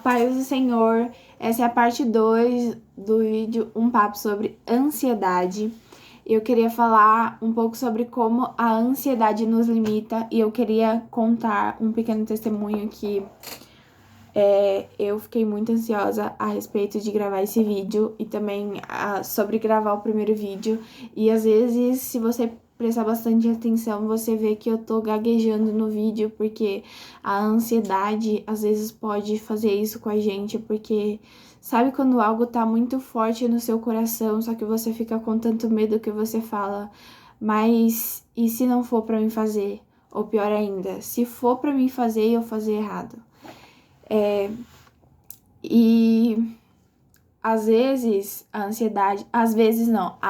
Paz do Senhor, essa é a parte 2 do vídeo Um Papo sobre Ansiedade. Eu queria falar um pouco sobre como a ansiedade nos limita e eu queria contar um pequeno testemunho que eu fiquei muito ansiosa a respeito de gravar esse vídeo e também sobre gravar o primeiro vídeo. E às vezes, se você prestar bastante atenção, você vê que eu tô gaguejando no vídeo, porque a ansiedade às vezes pode fazer isso com a gente, porque sabe quando algo tá muito forte no seu coração, só que você fica com tanto medo que você fala, mas e se não for pra mim fazer? Ou pior ainda, se for pra mim fazer e eu fazer errado? E às vezes a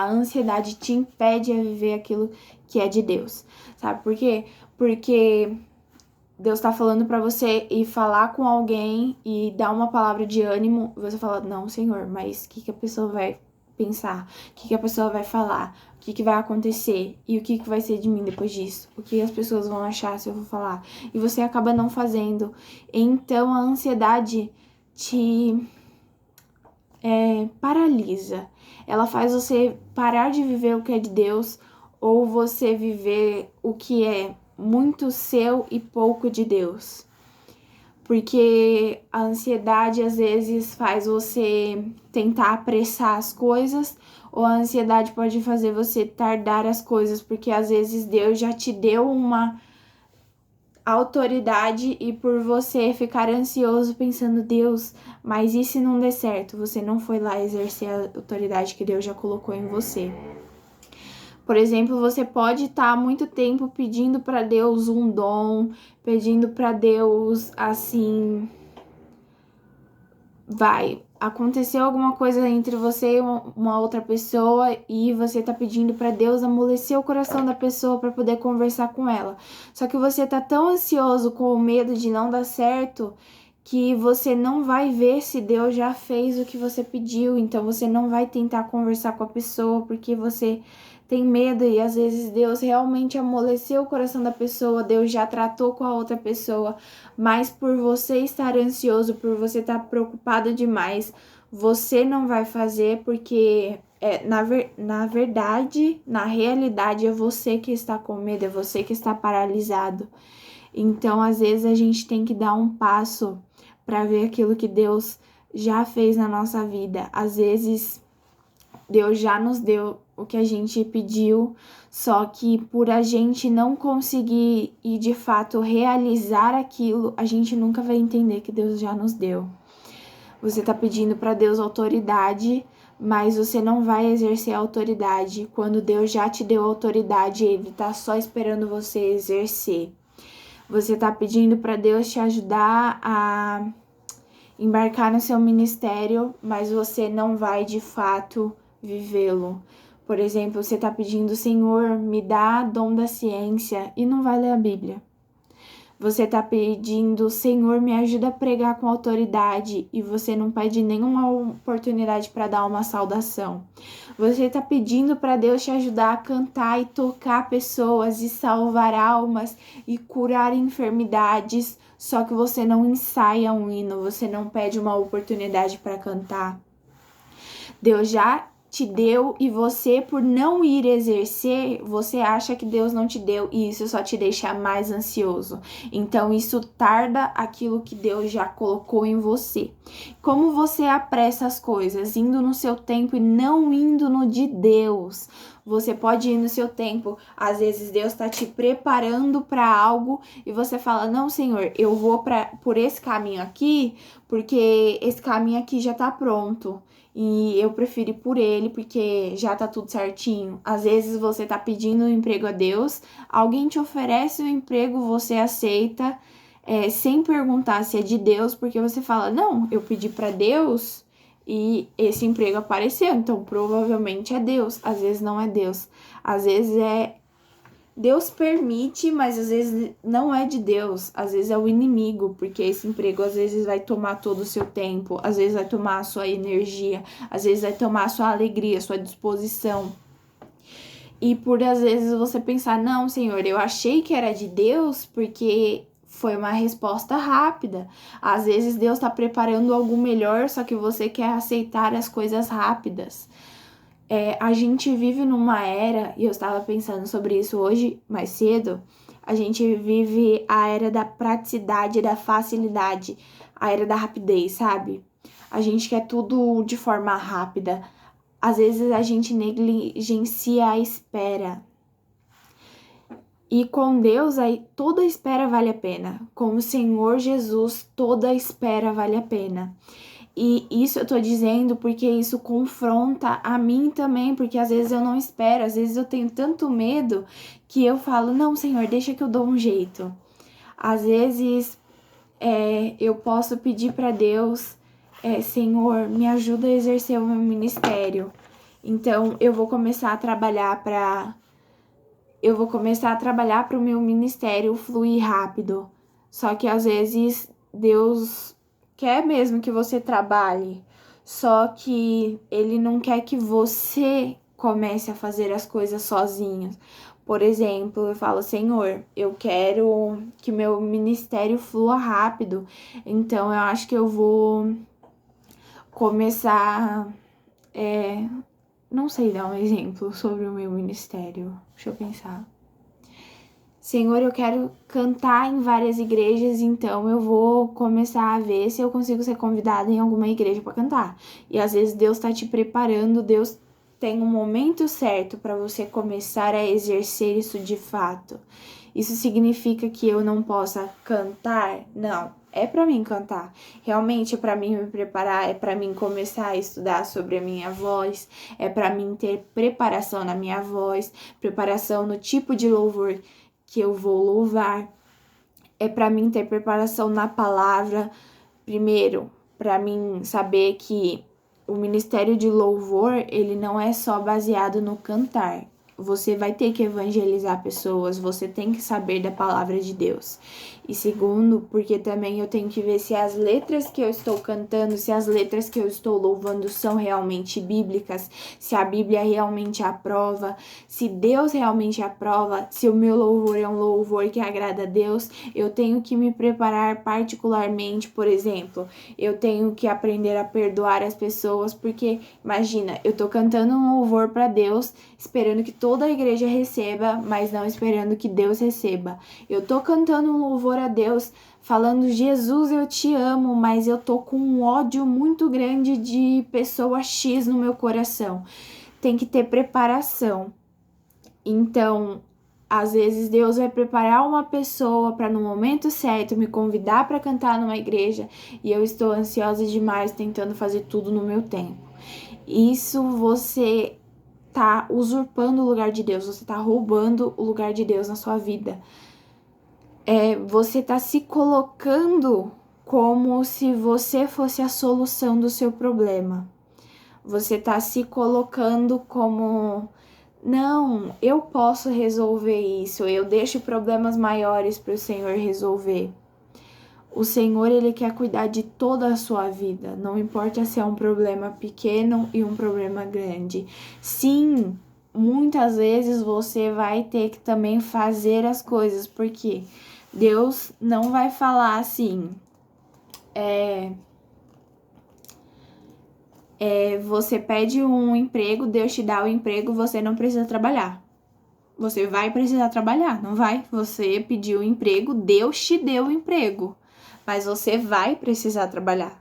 ansiedade te impede a viver aquilo que é de Deus, sabe por quê? Porque Deus tá falando pra você ir falar com alguém e dar uma palavra de ânimo, você fala, não, Senhor, mas o que a pessoa vai pensar? O que a pessoa vai falar? O que vai acontecer? E o que vai ser de mim depois disso? O que as pessoas vão achar se eu for falar? E você acaba não fazendo. Então a ansiedade te paralisa. Ela faz você parar de viver o que é de Deus ou você viver o que é muito seu e pouco de Deus. Porque a ansiedade às vezes faz você tentar apressar as coisas, ou a ansiedade pode fazer você tardar as coisas, porque às vezes Deus já te deu uma autoridade e por você ficar ansioso pensando, Deus, mas e se não der certo? Você não foi lá exercer a autoridade que Deus já colocou em você. Por exemplo, você pode estar há muito tempo pedindo para Deus um dom, pedindo para Deus assim, aconteceu alguma coisa entre você e uma outra pessoa e você tá pedindo para Deus amolecer o coração da pessoa para poder conversar com ela. Só que você tá tão ansioso com o medo de não dar certo que você não vai ver se Deus já fez o que você pediu, então você não vai tentar conversar com a pessoa porque você tem medo e às vezes Deus realmente amoleceu o coração da pessoa, Deus já tratou com a outra pessoa, mas por você estar ansioso, por você estar preocupado demais, você não vai fazer porque na verdade, na realidade é você que está com medo, é você que está paralisado. Então, às vezes a gente tem que dar um passo para ver aquilo que Deus já fez na nossa vida. Às vezes Deus já nos deu o que a gente pediu, só que por a gente não conseguir e de fato realizar aquilo, a gente nunca vai entender que Deus já nos deu. Você tá pedindo para Deus autoridade, mas você não vai exercer a autoridade quando Deus já te deu autoridade, ele tá só esperando você exercer. Você tá pedindo para Deus te ajudar a embarcar no seu ministério, mas você não vai de fato vivê-lo. Por exemplo, você tá pedindo, Senhor, me dá dom da ciência e não vai ler a Bíblia. Você tá pedindo, Senhor, me ajuda a pregar com autoridade e você não pede nenhuma oportunidade para dar uma saudação. Você tá pedindo para Deus te ajudar a cantar e tocar pessoas e salvar almas e curar enfermidades, só que você não ensaia um hino, você não pede uma oportunidade para cantar. Deus já te deu e você, por não ir exercer, você acha que Deus não te deu e isso só te deixa mais ansioso. Então isso tarda aquilo que Deus já colocou em você. Como você apressa as coisas? Indo no seu tempo e não indo no de Deus. Você pode ir no seu tempo, às vezes Deus está te preparando para algo e você fala, não, Senhor, eu vou por esse caminho aqui, porque esse caminho aqui já está pronto. E eu prefiro ir por ele porque já tá tudo certinho. Às vezes você tá pedindo um emprego a Deus, alguém te oferece um emprego, você aceita, sem perguntar se é de Deus, porque você fala, não, eu pedi pra Deus e esse emprego apareceu, então provavelmente é Deus. Às vezes não é Deus, às vezes Deus permite, mas às vezes não é de Deus, às vezes é o inimigo, porque esse emprego às vezes vai tomar todo o seu tempo, às vezes vai tomar a sua energia, às vezes vai tomar a sua alegria, a sua disposição. E por às vezes você pensar, não, Senhor, eu achei que era de Deus porque foi uma resposta rápida. Às vezes Deus está preparando algo melhor, só que você quer aceitar as coisas rápidas. A gente vive numa era, e eu estava pensando sobre isso hoje, mais cedo, a gente vive a era da praticidade, da facilidade, a era da rapidez, sabe? A gente quer tudo de forma rápida. Às vezes a gente negligencia a espera. E com Deus, aí toda espera vale a pena. Com o Senhor Jesus, toda espera vale a pena. E isso eu tô dizendo porque isso confronta a mim também, porque às vezes eu não espero, às vezes eu tenho tanto medo que eu falo, não, Senhor, deixa que eu dou um jeito. Às vezes eu posso pedir para Deus, Senhor, me ajuda a exercer o meu ministério. Então eu vou começar a trabalhar para o meu ministério fluir rápido. Só que às vezes Deus quer mesmo que você trabalhe, só que Ele não quer que você comece a fazer as coisas sozinho. Por exemplo, eu falo, Senhor, eu quero que meu ministério flua rápido, então eu acho que eu vou começar. Não sei dar um exemplo sobre o meu ministério. Deixa eu pensar. Senhor, eu quero cantar em várias igrejas, então eu vou começar a ver se eu consigo ser convidada em alguma igreja para cantar. E às vezes Deus está te preparando, Deus tem um momento certo para você começar a exercer isso de fato. Isso significa que eu não possa cantar? Não, é para mim cantar. Realmente é para mim me preparar, é para mim começar a estudar sobre a minha voz, é para mim ter preparação na minha voz, preparação no tipo de louvor que eu vou louvar, é para mim ter preparação na palavra, primeiro, para mim saber que o ministério de louvor, ele não é só baseado no cantar. Você vai ter que evangelizar pessoas, você tem que saber da palavra de Deus. E segundo, porque também eu tenho que ver se as letras que eu estou cantando, se as letras que eu estou louvando são realmente bíblicas, se a Bíblia realmente aprova, se Deus realmente aprova, se o meu louvor é um louvor que agrada a Deus. Eu tenho que me preparar particularmente, por exemplo, eu tenho que aprender a perdoar as pessoas, porque imagina, eu tô cantando um louvor para Deus, esperando que toda a igreja receba, mas não esperando que Deus receba. Eu tô cantando um louvor a Deus, falando, Jesus, eu te amo, mas eu tô com um ódio muito grande de pessoa X no meu coração. Tem que ter preparação. Então, às vezes Deus vai preparar uma pessoa para no momento certo me convidar para cantar numa igreja e eu estou ansiosa demais tentando fazer tudo no meu tempo. Isso você tá usurpando o lugar de Deus, você tá roubando o lugar de Deus na sua vida. Você tá se colocando como se você fosse a solução do seu problema. Você tá se colocando como, não, eu posso resolver isso, eu deixo problemas maiores para o Senhor resolver. O Senhor, Ele quer cuidar de toda a sua vida, não importa se é um problema pequeno e um problema grande. Sim, muitas vezes você vai ter que também fazer as coisas, porque Deus não vai falar assim, você pede um emprego, Deus te dá o emprego, você não precisa trabalhar. Você vai precisar trabalhar, não vai? Você pediu o emprego, Deus te deu o emprego, mas você vai precisar trabalhar.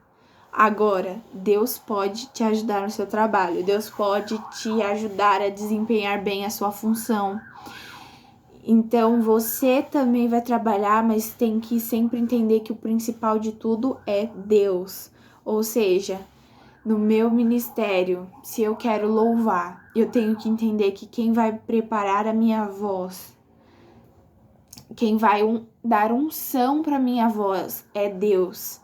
Agora, Deus pode te ajudar no seu trabalho, Deus pode te ajudar a desempenhar bem a sua função. Então, você também vai trabalhar, mas tem que sempre entender que o principal de tudo é Deus. Ou seja, no meu ministério, se eu quero louvar, eu tenho que entender que quem vai preparar a minha voz, quem vai dar unção para minha voz é Deus.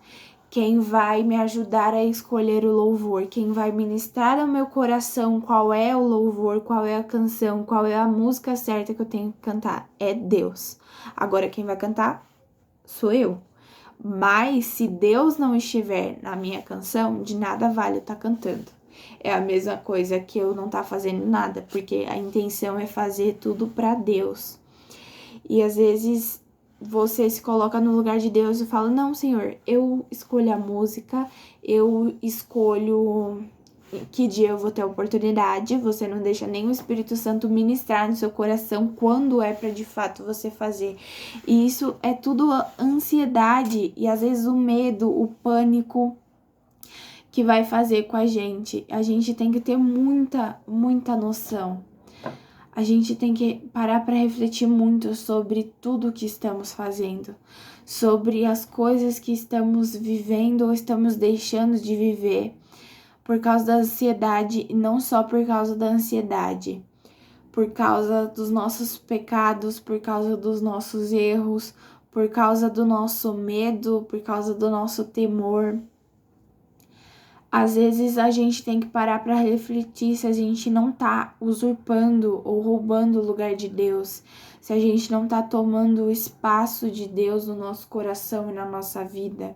Quem vai me ajudar a escolher o louvor, quem vai ministrar ao meu coração qual é o louvor, qual é a canção, qual é a música certa que eu tenho que cantar, é Deus. Agora quem vai cantar sou eu. Mas se Deus não estiver na minha canção, de nada vale eu estar cantando. É a mesma coisa que eu não estar fazendo nada, porque a intenção é fazer tudo para Deus. E às vezes você se coloca no lugar de Deus e fala, não, Senhor, eu escolho a música, eu escolho que dia eu vou ter a oportunidade, você não deixa nem o Espírito Santo ministrar no seu coração quando é para de fato você fazer. E isso é tudo ansiedade e às vezes o medo, o pânico que vai fazer com a gente. A gente tem que ter muita noção. A gente tem que parar para refletir muito sobre tudo que estamos fazendo, sobre as coisas que estamos vivendo ou estamos deixando de viver por causa da ansiedade, e não só por causa da ansiedade, por causa dos nossos pecados, por causa dos nossos erros, por causa do nosso medo, por causa do nosso temor. Às vezes a gente tem que parar para refletir se a gente não tá usurpando ou roubando o lugar de Deus, se a gente não tá tomando o espaço de Deus no nosso coração e na nossa vida,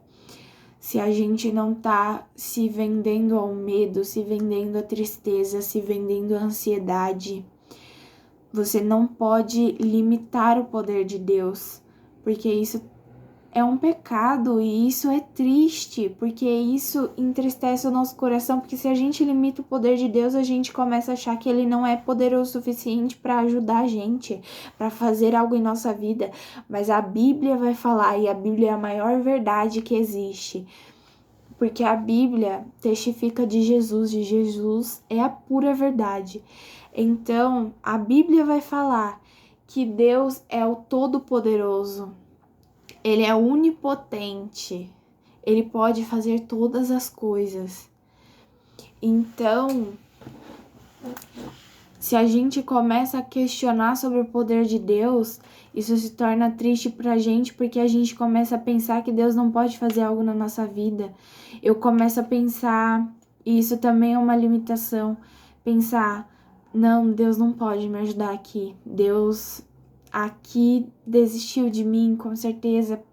se a gente não tá se vendendo ao medo, se vendendo à tristeza, se vendendo à ansiedade. Você não pode limitar o poder de Deus, porque isso é um pecado e isso é triste, porque isso entristece o nosso coração, porque se a gente limita o poder de Deus, a gente começa a achar que ele não é poderoso o suficiente para ajudar a gente, para fazer algo em nossa vida, mas a Bíblia vai falar, e a Bíblia é a maior verdade que existe, porque a Bíblia testifica de Jesus é a pura verdade. Então, a Bíblia vai falar que Deus é o Todo-Poderoso, ele é onipotente, ele pode fazer todas as coisas. Então, se a gente começa a questionar sobre o poder de Deus, isso se torna triste pra gente, porque a gente começa a pensar que Deus não pode fazer algo na nossa vida. Eu começo a pensar, e isso também é uma limitação, pensar, não, Deus não pode me ajudar aqui. Deus aqui desistiu de mim, com certeza.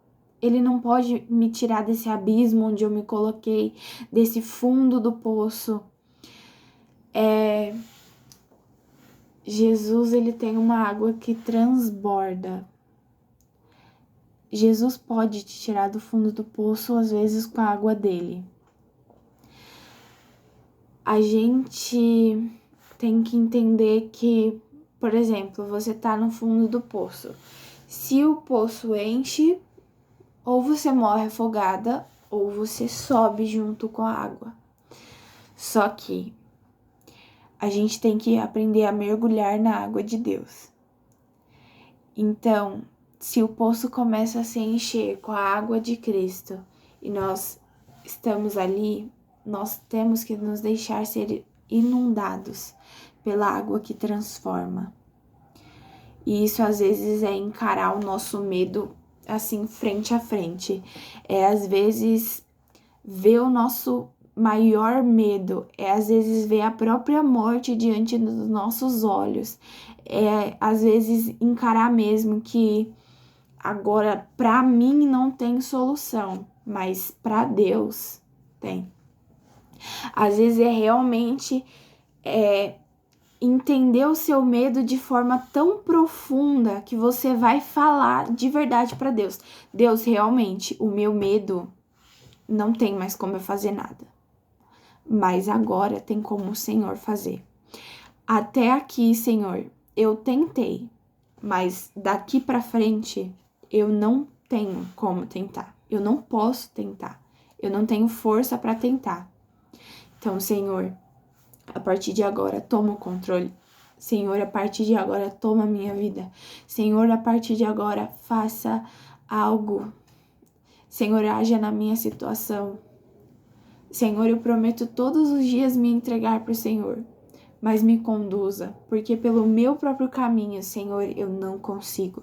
Ele não pode me tirar desse abismo onde eu me coloquei, desse fundo do poço. Jesus, ele tem uma água que transborda. Jesus pode te tirar do fundo do poço, às vezes com a água dele. A gente tem que entender que, por exemplo, você tá no fundo do poço. Se o poço enche, ou você morre afogada, ou você sobe junto com a água. Só que a gente tem que aprender a mergulhar na água de Deus. Então, se o poço começa a se encher com a água de Cristo e nós estamos ali, nós temos que nos deixar ser inundados pela água que transforma. E isso às vezes é encarar o nosso medo assim frente a frente. É às vezes ver o nosso maior medo, é às vezes ver a própria morte diante dos nossos olhos, é às vezes encarar mesmo que agora para mim não tem solução, mas para Deus tem. Às vezes é realmente entender o seu medo de forma tão profunda que você vai falar de verdade para Deus. Deus, realmente, o meu medo não tem mais como eu fazer nada. Mas agora tem como o Senhor fazer. Até aqui, Senhor, eu tentei, mas daqui para frente eu não tenho como tentar. Eu não posso tentar. Eu não tenho força para tentar. Então, Senhor, a partir de agora, toma o controle. Senhor, a partir de agora, toma a minha vida. Senhor, a partir de agora, faça algo. Senhor, haja na minha situação. Senhor, eu prometo todos os dias me entregar para o Senhor, mas me conduza, porque pelo meu próprio caminho, Senhor, eu não consigo.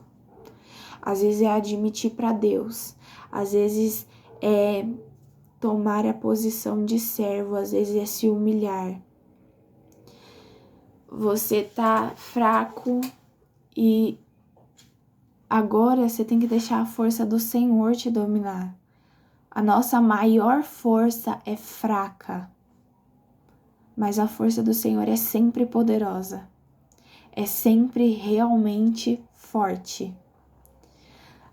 Às vezes é admitir para Deus, às vezes é tomar a posição de servo, às vezes é se humilhar. Você tá fraco e agora você tem que deixar a força do Senhor te dominar. A nossa maior força é fraca, mas a força do Senhor é sempre poderosa, é sempre realmente forte.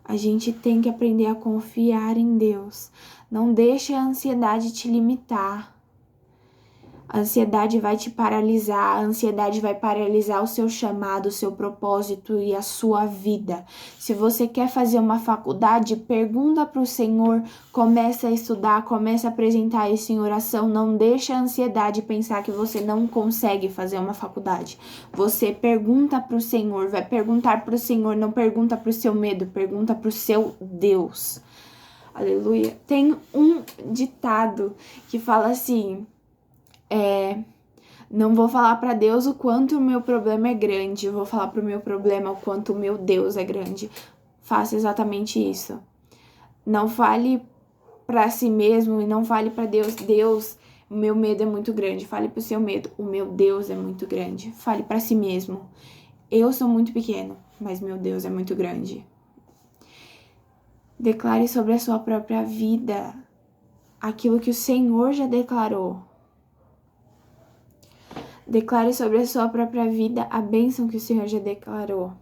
A gente tem que aprender a confiar em Deus. Não deixe a ansiedade te limitar. A ansiedade vai te paralisar, a ansiedade vai paralisar o seu chamado, o seu propósito e a sua vida. Se você quer fazer uma faculdade, pergunta para o Senhor, começa a estudar, começa a apresentar isso em oração. Não deixa a ansiedade pensar que você não consegue fazer uma faculdade. Você pergunta para o Senhor, vai perguntar para o Senhor, não pergunta para o seu medo, pergunta para o seu Deus. Aleluia. Tem um ditado que fala assim... Não vou falar para Deus o quanto o meu problema é grande, eu vou falar pro meu problema o quanto o meu Deus é grande. Faça exatamente isso. Não fale para si mesmo e não fale para Deus, Deus, o meu medo é muito grande. Fale pro seu medo, o meu Deus é muito grande. Fale para si mesmo, eu sou muito pequeno, mas meu Deus é muito grande. Declare sobre a sua própria vida aquilo que o Senhor já declarou. Declare sobre a sua própria vida a bênção que o Senhor já declarou.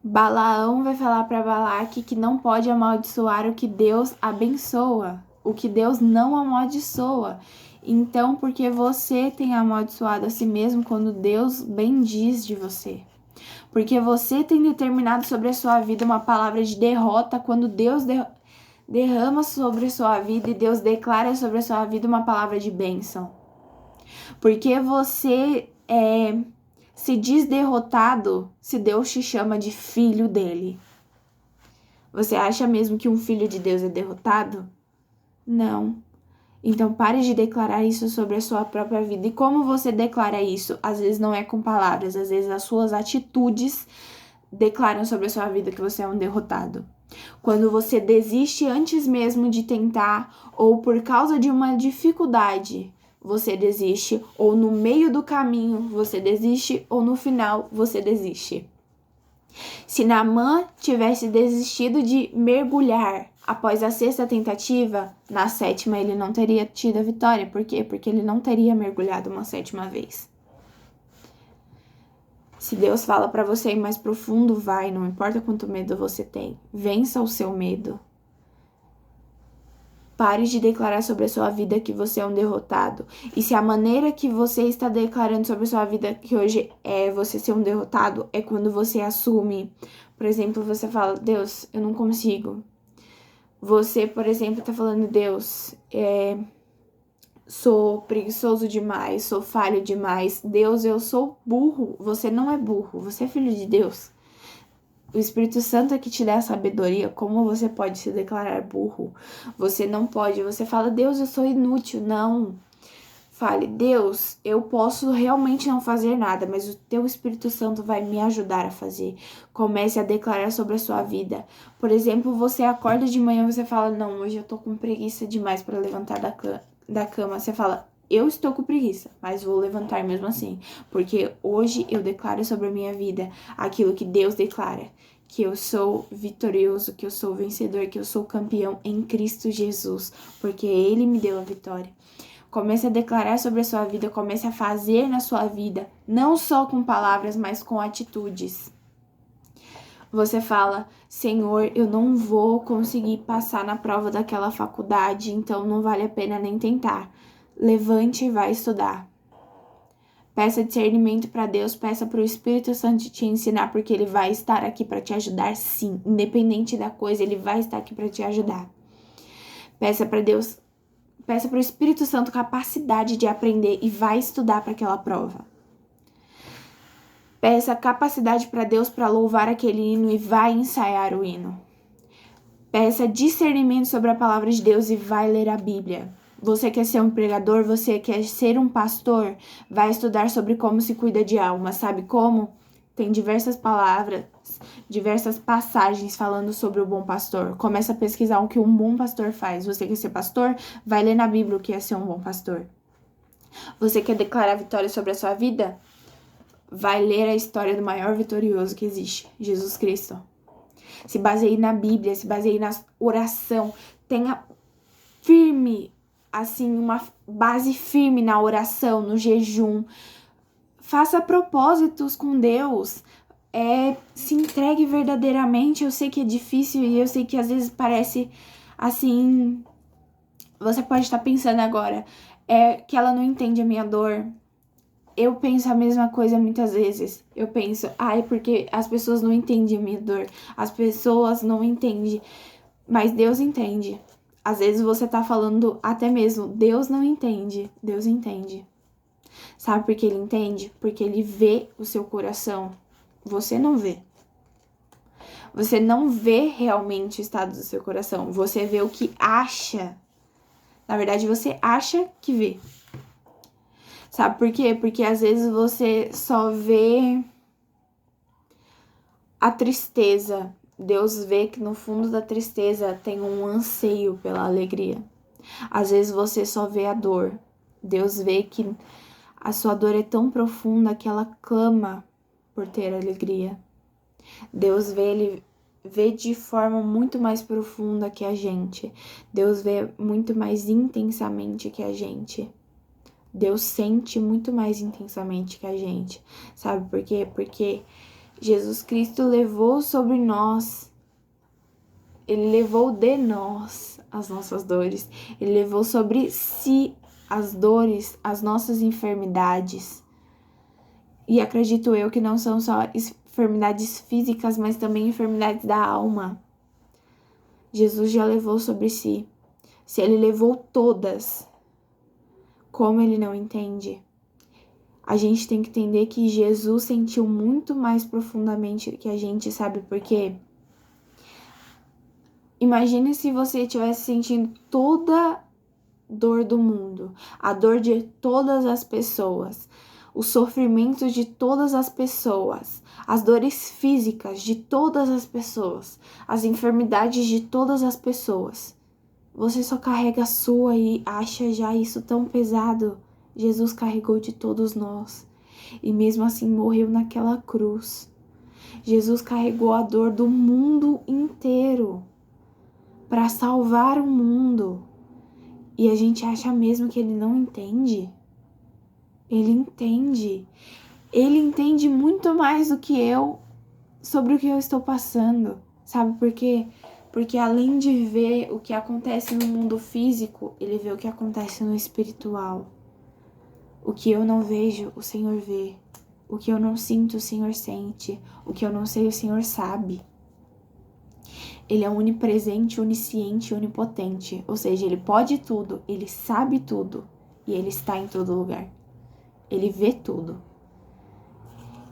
Balaão vai falar para Balaque que não pode amaldiçoar o que Deus abençoa, o que Deus não amaldiçoa. Então, porque você tem amaldiçoado a si mesmo quando Deus bendiz de você? Porque você tem determinado sobre a sua vida uma palavra de derrota quando Deus derrama sobre a sua vida e Deus declara sobre a sua vida uma palavra de bênção? Porque você se diz derrotado se Deus te chama de filho dele. Você acha mesmo que um filho de Deus é derrotado? Não. Então pare de declarar isso sobre a sua própria vida. E como você declara isso? Às vezes não é com palavras, às vezes as suas atitudes declaram sobre a sua vida que você é um derrotado. Quando você desiste antes mesmo de tentar, ou por causa de uma dificuldade, você desiste, ou no meio do caminho você desiste, ou no final você desiste. Se Naamã tivesse desistido de mergulhar após a 6ª tentativa, na 7ª ele não teria tido a vitória. Por quê? Porque ele não teria mergulhado uma 7ª vez. Se Deus fala para você ir mais profundo, vai, não importa quanto medo você tem. Vença o seu medo. Pare de declarar sobre a sua vida que você é um derrotado. E se a maneira que você está declarando sobre a sua vida que hoje é você ser um derrotado, é quando você assume. Por exemplo, você fala, Deus, eu não consigo. Você, por exemplo, tá falando, Deus, sou preguiçoso demais, sou falho demais. Deus, eu sou burro. Você não é burro, você é filho de Deus. O Espírito Santo é que te dá a sabedoria. Como você pode se declarar burro? Você não pode. Você fala, Deus, eu sou inútil. Não. Fale, Deus, eu posso realmente não fazer nada, mas o teu Espírito Santo vai me ajudar a fazer. Comece a declarar sobre a sua vida. Por exemplo, você acorda de manhã e você fala, não, hoje eu tô com preguiça demais para levantar da cama. Você fala, eu estou com preguiça, mas vou levantar mesmo assim, porque hoje eu declaro sobre a minha vida aquilo que Deus declara, que eu sou vitorioso, que eu sou vencedor, que eu sou campeão em Cristo Jesus, porque Ele me deu a vitória. Comece a declarar sobre a sua vida, comece a fazer na sua vida, não só com palavras, mas com atitudes. Você fala, Senhor, eu não vou conseguir passar na prova daquela faculdade, então não vale a pena nem tentar. Levante e vai estudar. Peça discernimento para Deus, peça para o Espírito Santo te ensinar, porque Ele vai estar aqui para te ajudar, sim. Independente da coisa, Ele vai estar aqui para te ajudar. Peça para Deus, peça para o Espírito Santo capacidade de aprender e vai estudar para aquela prova. Peça capacidade para Deus para louvar aquele hino e vai ensaiar o hino. Peça discernimento sobre a palavra de Deus e vai ler a Bíblia. Você quer ser um pregador? Você quer ser um pastor? Vai estudar sobre como se cuida de alma. Sabe como? Tem diversas palavras, diversas passagens falando sobre o bom pastor. Começa a pesquisar o que um bom pastor faz. Você quer ser pastor? Vai ler na Bíblia o que é ser um bom pastor. Você quer declarar vitória sobre a sua vida? Vai ler a história do maior vitorioso que existe, Jesus Cristo. Se baseie na Bíblia, se baseie na oração. Tenha firme, assim, uma base firme na oração, no jejum. Faça propósitos com Deus. se entregue verdadeiramente. Eu sei que é difícil e eu sei que às vezes parece assim. Você pode estar pensando agora, que ela não entende a minha dor. Eu penso a mesma coisa muitas vezes. Eu penso, é porque as pessoas não entendem a minha dor. As pessoas não entendem. Mas Deus entende. Às vezes você tá falando até mesmo, Deus não entende. Deus entende. Sabe por que ele entende? Porque ele vê o seu coração. Você não vê. Você não vê realmente o estado do seu coração. Você vê o que acha. Na verdade, você acha que vê. Sabe por quê? Porque às vezes você só vê a tristeza. Deus vê que no fundo da tristeza tem um anseio pela alegria. Às vezes você só vê a dor. Deus vê que a sua dor é tão profunda que ela clama por ter alegria. Deus ele vê de forma muito mais profunda que a gente. Deus vê muito mais intensamente que a gente. Deus sente muito mais intensamente que a gente. Sabe por quê? Porque Jesus Cristo levou sobre nós, ele levou de nós as nossas dores, ele levou sobre si as dores, as nossas enfermidades. E acredito eu que não são só enfermidades físicas, mas também enfermidades da alma. Jesus já levou sobre si. Se ele levou todas, como ele não entende? A gente tem que entender que Jesus sentiu muito mais profundamente que a gente, sabe por quê? Imagine se você estivesse sentindo toda dor do mundo, a dor de todas as pessoas, o sofrimento de todas as pessoas, as dores físicas de todas as pessoas, as enfermidades de todas as pessoas. Você só carrega a sua e acha já isso tão pesado. Jesus carregou de todos nós e mesmo assim morreu naquela cruz. Jesus carregou a dor do mundo inteiro para salvar o mundo. E a gente acha mesmo que ele não entende? Ele entende. Ele entende muito mais do que eu sobre o que eu estou passando. Sabe por quê? Porque além de ver o que acontece no mundo físico, ele vê o que acontece no espiritual. O que eu não vejo, o Senhor vê. O que eu não sinto, o Senhor sente. O que eu não sei, o Senhor sabe. Ele é onipresente, onisciente, onipotente. Ou seja, ele pode tudo, ele sabe tudo. E ele está em todo lugar. Ele vê tudo.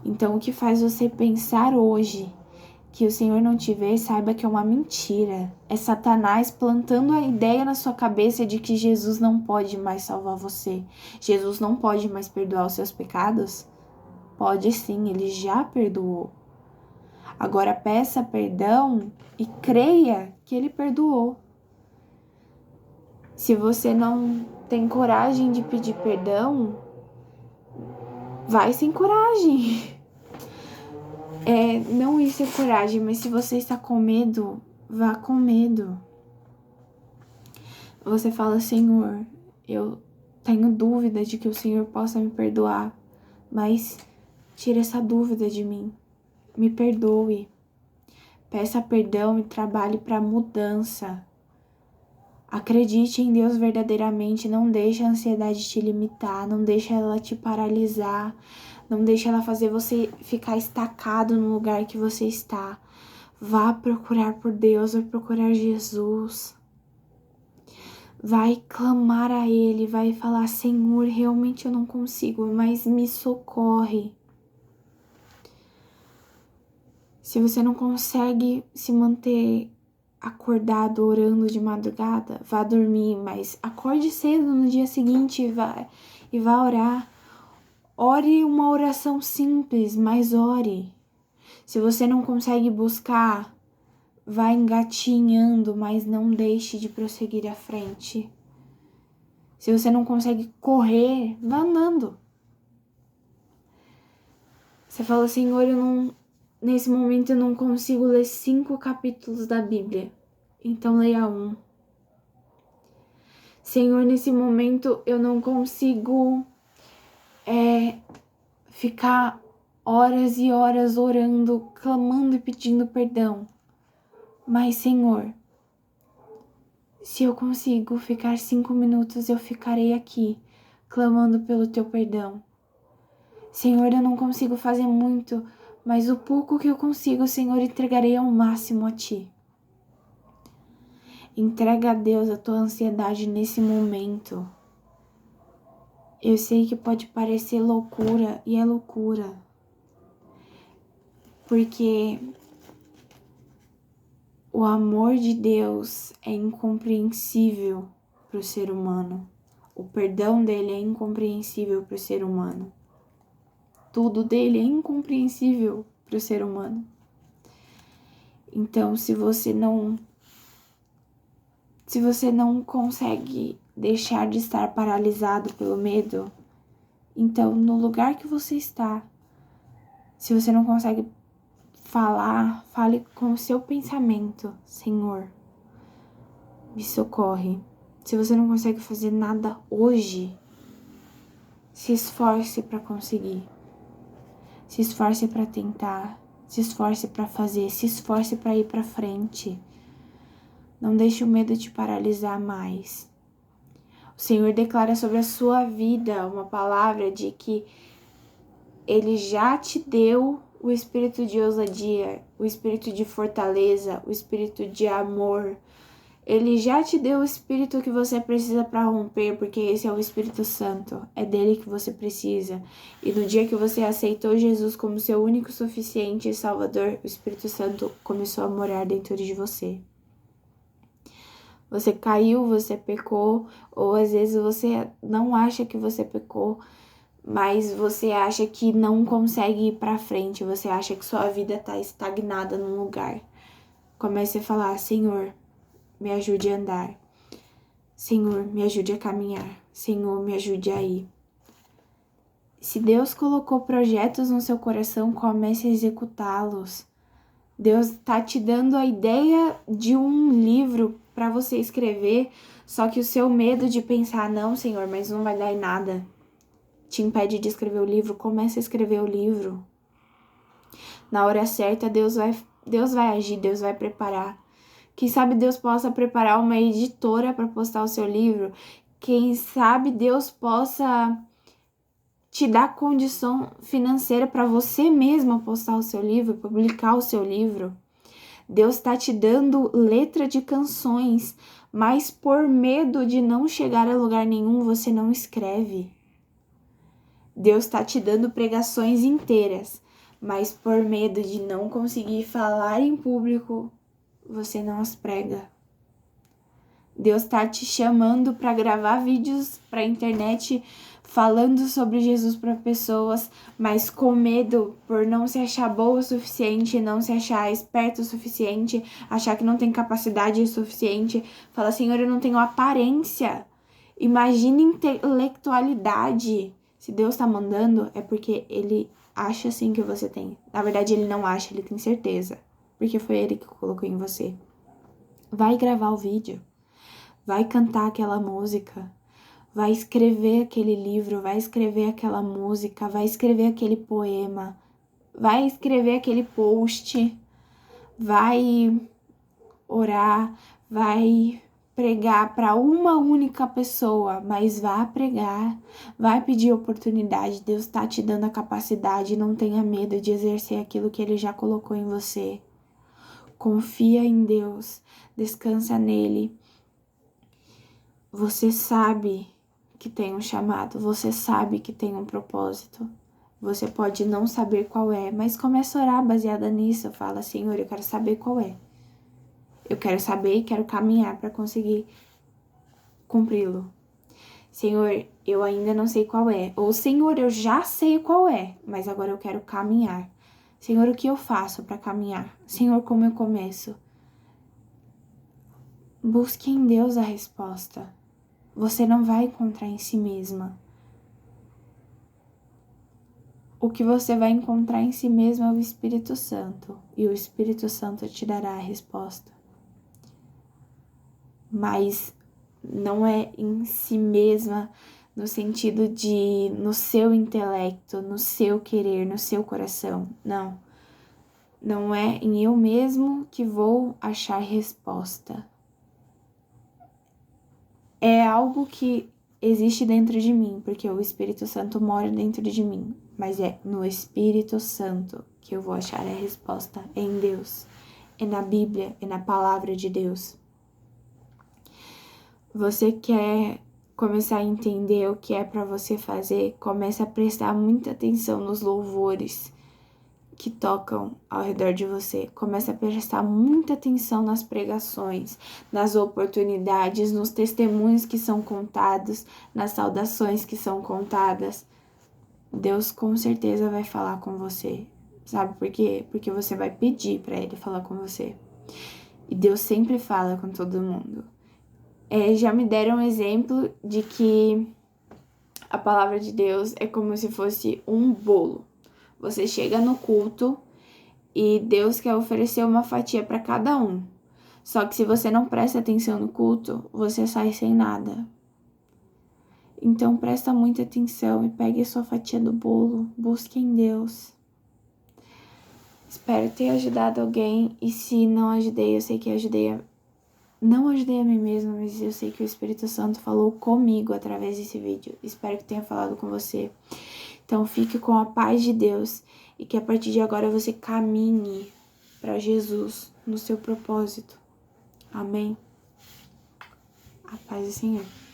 Então, o que faz você pensar hoje que o Senhor não te vê, saiba que é uma mentira. É Satanás plantando a ideia na sua cabeça de que Jesus não pode mais salvar você. Jesus não pode mais perdoar os seus pecados? Pode sim, ele já perdoou. Agora peça perdão e creia que ele perdoou. Se você não tem coragem de pedir perdão, vai sem coragem. Não isso é coragem, mas se você está com medo, vá com medo. Você fala, Senhor, eu tenho dúvida de que o Senhor possa me perdoar, mas tira essa dúvida de mim. Me perdoe. Peça perdão e trabalhe para mudança. Acredite em Deus verdadeiramente, não deixe a ansiedade te limitar, não deixe ela te paralisar, não deixe ela fazer você ficar estacado no lugar que você está. Vá procurar por Deus, vai procurar Jesus. Vai clamar a Ele, vai falar, Senhor, realmente eu não consigo, mas me socorre. Se você não consegue se manter acordado orando de madrugada, vá dormir, mas acorde cedo no dia seguinte e vá orar. Ore uma oração simples, mas ore. Se você não consegue buscar, vá engatinhando, mas não deixe de prosseguir à frente. Se você não consegue correr, vá andando. Você fala, Senhor, nesse momento eu não consigo ler 5 capítulos da Bíblia. Então leia 1. Senhor, nesse momento eu não consigo ficar horas e horas orando, clamando e pedindo perdão. Mas, Senhor, se eu consigo ficar 5 minutos, eu ficarei aqui, clamando pelo teu perdão. Senhor, eu não consigo fazer muito, mas o pouco que eu consigo, Senhor, entregarei ao máximo a ti. Entrega a Deus a tua ansiedade nesse momento. Eu sei que pode parecer loucura, e é loucura. Porque o amor de Deus é incompreensível para o ser humano. O perdão dele é incompreensível para o ser humano. Tudo dele é incompreensível para o ser humano. Então, se você não consegue deixar de estar paralisado pelo medo, então no lugar que você está, se você não consegue falar, fale com o seu pensamento: Senhor, me socorre. Se você não consegue fazer nada hoje, se esforce para conseguir. Se esforce para tentar, se esforce para fazer, se esforce para ir para frente. Não deixe o medo te paralisar mais. O Senhor declara sobre a sua vida uma palavra de que Ele já te deu o espírito de ousadia, o espírito de fortaleza, o espírito de amor. Ele já te deu o espírito que você precisa para romper, porque esse é o Espírito Santo. É dele que você precisa. E no dia que você aceitou Jesus como seu único, suficiente e Salvador, o Espírito Santo começou a morar dentro de você. Você caiu, você pecou, ou às vezes você não acha que você pecou, mas você acha que não consegue ir para frente, você acha que sua vida está estagnada num lugar. Comece a falar: Senhor, me ajude a andar. Senhor, me ajude a caminhar. Senhor, me ajude a ir. Se Deus colocou projetos no seu coração, comece a executá-los. Deus está te dando a ideia de um livro para você escrever, só que o seu medo de pensar: não, Senhor, mas não vai dar em nada, te impede de escrever o livro. Comece a escrever o livro. Na hora certa, Deus vai agir, Deus vai preparar. Quem sabe Deus possa preparar uma editora para postar o seu livro. Quem sabe Deus possa te dar condição financeira para você mesma postar o seu livro, publicar o seu livro. Deus está te dando letra de canções, mas por medo de não chegar a lugar nenhum, você não escreve. Deus está te dando pregações inteiras, mas por medo de não conseguir falar em público, você não as prega. Deus está te chamando para gravar vídeos para a internet falando sobre Jesus para pessoas, mas com medo por não se achar boa o suficiente, não se achar esperto o suficiente, achar que não tem capacidade suficiente. Fala: Senhor, eu não tenho aparência. Imagina intelectualidade. Se Deus está mandando, é porque Ele acha sim que você tem. Na verdade, Ele não acha, Ele tem certeza, porque foi Ele que colocou em você. Vai gravar o vídeo. Vai cantar aquela música, vai escrever aquele livro, vai escrever aquela música, vai escrever aquele poema, vai escrever aquele post, vai orar, vai pregar para uma única pessoa, mas vá pregar, vai pedir oportunidade. Deus está te dando a capacidade, não tenha medo de exercer aquilo que Ele já colocou em você. Confia em Deus, descansa nele. Você sabe que tem um chamado, você sabe que tem um propósito. Você pode não saber qual é, mas começa a orar baseada nisso. Fala: Senhor, eu quero saber qual é. Eu quero saber e quero caminhar para conseguir cumpri-lo. Senhor, eu ainda não sei qual é. Ou Senhor, eu já sei qual é, mas agora eu quero caminhar. Senhor, o que eu faço para caminhar? Senhor, como eu começo? Busque em Deus a resposta. Você não vai encontrar em si mesma. O que você vai encontrar em si mesmo é o Espírito Santo. E o Espírito Santo te dará a resposta. Mas não é em si mesma, no sentido de no seu intelecto, no seu querer, no seu coração. Não. Não é em eu mesmo que vou achar resposta. É algo que existe dentro de mim, porque o Espírito Santo mora dentro de mim. Mas é no Espírito Santo que eu vou achar a resposta. É em Deus. É na Bíblia, é na palavra de Deus. Você quer começar a entender o que é para você fazer? Comece a prestar muita atenção nos louvores que tocam ao redor de você. Comece a prestar muita atenção nas pregações, nas oportunidades, nos testemunhos que são contados, nas saudações que são contadas. Deus com certeza vai falar com você. Sabe por quê? Porque você vai pedir para Ele falar com você. E Deus sempre fala com todo mundo. Já me deram um exemplo de que a palavra de Deus é como se fosse um bolo. Você chega no culto e Deus quer oferecer uma fatia para cada um. Só que se você não presta atenção no culto, você sai sem nada. Então presta muita atenção e pegue a sua fatia do bolo. Busque em Deus. Espero ter ajudado alguém. E se não ajudei, eu sei que não ajudei a mim mesma, mas eu sei que o Espírito Santo falou comigo através desse vídeo. Espero que tenha falado com você. Então fique com a paz de Deus e que a partir de agora você caminhe para Jesus no seu propósito. Amém? A paz do Senhor.